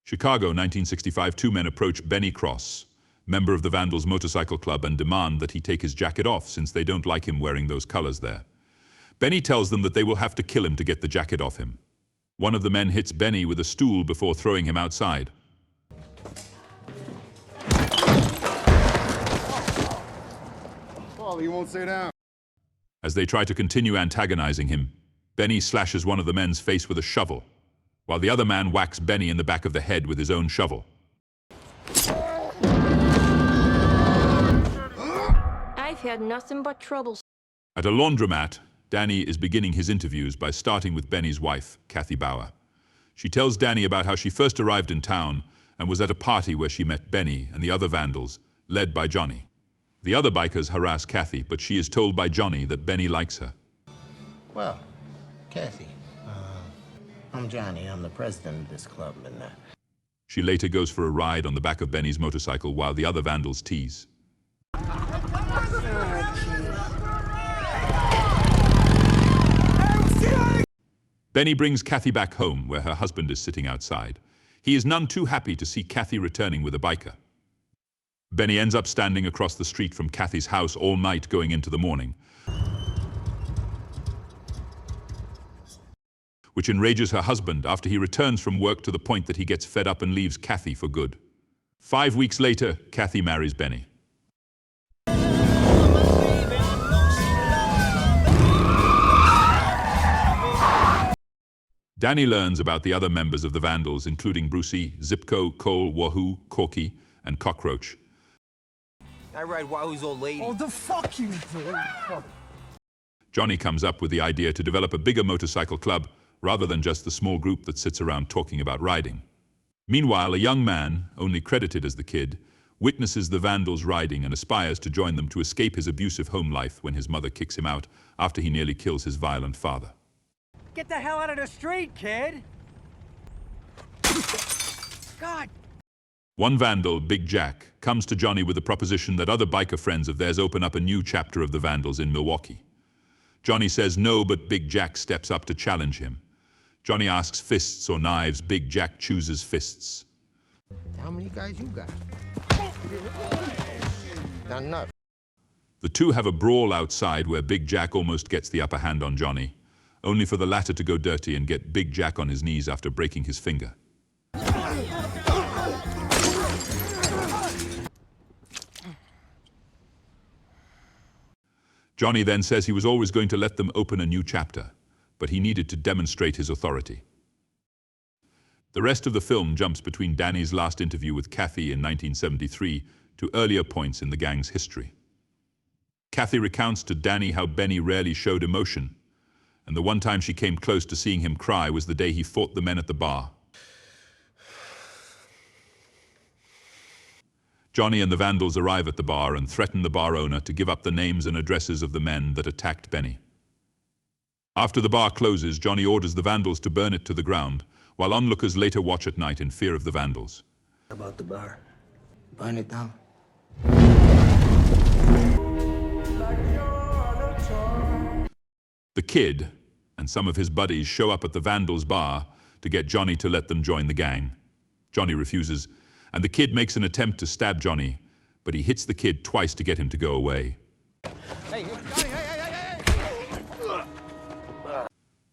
Chicago, 1965. Two men approach Benny Cross, member of the Vandals motorcycle club, and demand that he take his jacket off since they don't like him wearing those colors there. Benny tells them that they will have to kill him to get the jacket off him. One of the men hits Benny with a stool before throwing him outside. Oh, he won't stay down. As they try to continue antagonizing him, Benny slashes one of the men's face with a shovel, while the other man whacks Benny in the back of the head with his own shovel. I've had nothing but troubles. At a laundromat, Danny is beginning his interviews by starting with Benny's wife, Kathy Bauer. She tells Danny about how she first arrived in town and was at a party where she met Benny and the other Vandals, led by Johnny. The other bikers harass Kathy, but she is told by Johnny that Benny likes her. Well, Kathy, I'm Johnny. I'm the president of this club, and She later goes for a ride on the back of Benny's motorcycle while the other Vandals tease. Benny brings Kathy back home, where her husband is sitting outside. He is none too happy to see Kathy returning with a biker. Benny ends up standing across the street from Kathy's house all night going into the morning, which enrages her husband after he returns from work to the point that he gets fed up and leaves Kathy for good. 5 weeks later, Kathy marries Benny. Danny learns about the other members of the Vandals, including Brucey, Zipco, Cole, Wahoo, Corky, and Cockroach. I ride Wahoo's old lady. Oh, the fuck you do! Johnny comes up with the idea to develop a bigger motorcycle club rather than just the small group that sits around talking about riding. Meanwhile, a young man, only credited as the Kid, witnesses the Vandals riding and aspires to join them to escape his abusive home life when his mother kicks him out after he nearly kills his violent father. Get the hell out of the street, kid! God! One Vandal, Big Jack, comes to Johnny with the proposition that other biker friends of theirs open up a new chapter of the Vandals in Milwaukee. Johnny says no, but Big Jack steps up to challenge him. Johnny asks fists or knives. Big Jack chooses fists. how many guys you got? Not enough. The two have a brawl outside where Big Jack almost gets the upper hand on Johnny, only for the latter to go dirty and get Big Jack on his knees after breaking his finger. Johnny then says he was always going to let them open a new chapter, but he needed to demonstrate his authority. The rest of the film jumps between Danny's last interview with Kathy in 1973 to earlier points in the gang's history. Kathy recounts to Danny how Benny rarely showed emotion, and the one time she came close to seeing him cry was the day he fought the men at the bar. Johnny and the Vandals arrive at the bar and threaten the bar owner to give up the names and addresses of the men that attacked Benny. After the bar closes, Johnny orders the Vandals to burn it to the ground, while onlookers later watch at night in fear of the Vandals. About the bar. Burn it down. The Kid and some of his buddies show up at the Vandals bar to get Johnny to let them join the gang. Johnny refuses, and the Kid makes an attempt to stab Johnny, but he hits the Kid twice to get him to go away. Hey, Johnny, hey!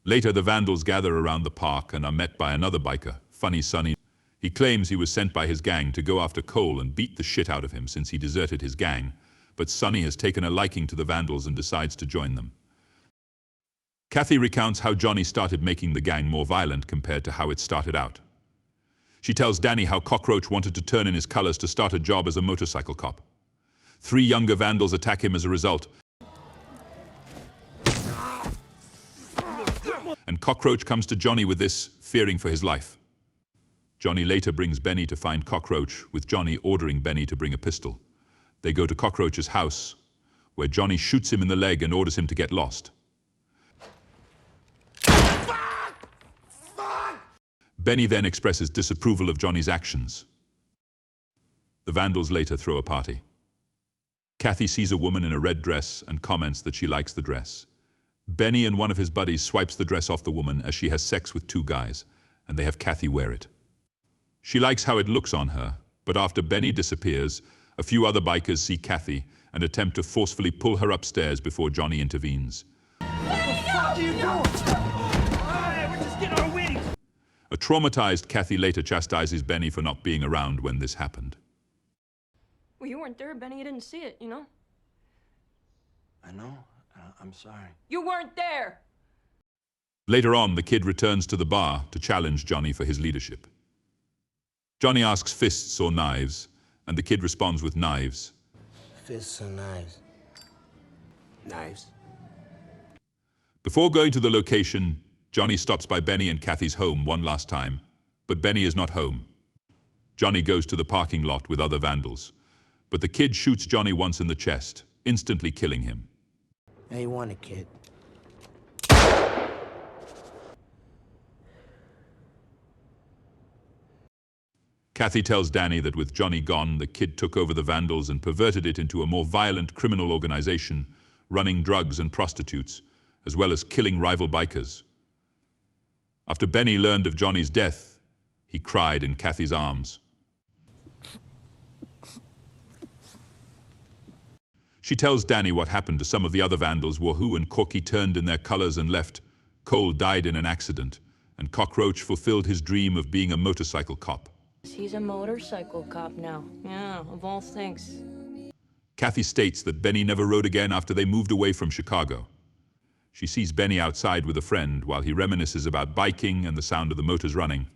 Later, the Vandals gather around the park and are met by another biker, Funny Sonny. He claims he was sent by his gang to go after Cole and beat the shit out of him since he deserted his gang, but Sonny has taken a liking to the Vandals and decides to join them. Kathy recounts how Johnny started making the gang more violent compared to how it started out. She tells Danny how Cockroach wanted to turn in his colors to start a job as a motorcycle cop. 3 younger Vandals attack him as a result, and Cockroach comes to Johnny with this, fearing for his life. Johnny later brings Benny to find Cockroach, with Johnny ordering Benny to bring a pistol. They go to Cockroach's house, where Johnny shoots him in the leg and orders him to get lost. Benny then expresses disapproval of Johnny's actions. The Vandals later throw a party. Kathy sees a woman in a red dress and comments that she likes the dress. Benny and one of his buddies swipes the dress off the woman as she has sex with 2 guys, and they have Kathy wear it. She likes how it looks on her, but after Benny disappears, a few other bikers see Kathy and attempt to forcefully pull her upstairs before Johnny intervenes. What are you doing? We're just getting our wings. A traumatized Kathy later chastises Benny for not being around when this happened. Well, you weren't there, Benny. You didn't see it, you know? I know. I'm sorry. You weren't there! Later on, the kid returns to the bar to challenge Johnny for his leadership. Johnny asks fists or knives, and the kid responds with knives. Fists and knives. Knives. Before going to the location, Johnny stops by Benny and Kathy's home one last time, but Benny is not home. Johnny goes to the parking lot with other vandals, but the kid shoots Johnny once in the chest, instantly killing him. How you want it, kid? Kathy tells Danny that with Johnny gone, the kid took over the Vandals and perverted it into a more violent criminal organization, running drugs and prostitutes, as well as killing rival bikers. After Benny learned of Johnny's death, he cried in Kathy's arms. She tells Danny what happened to some of the other Vandals. Wahoo and Corky turned in their colors and left. Cole died in an accident, and Cockroach fulfilled his dream of being a motorcycle cop. He's a motorcycle cop now. Yeah, of all things. Kathy states that Benny never rode again after they moved away from Chicago. She sees Benny outside with a friend while he reminisces about biking and the sound of the motors running.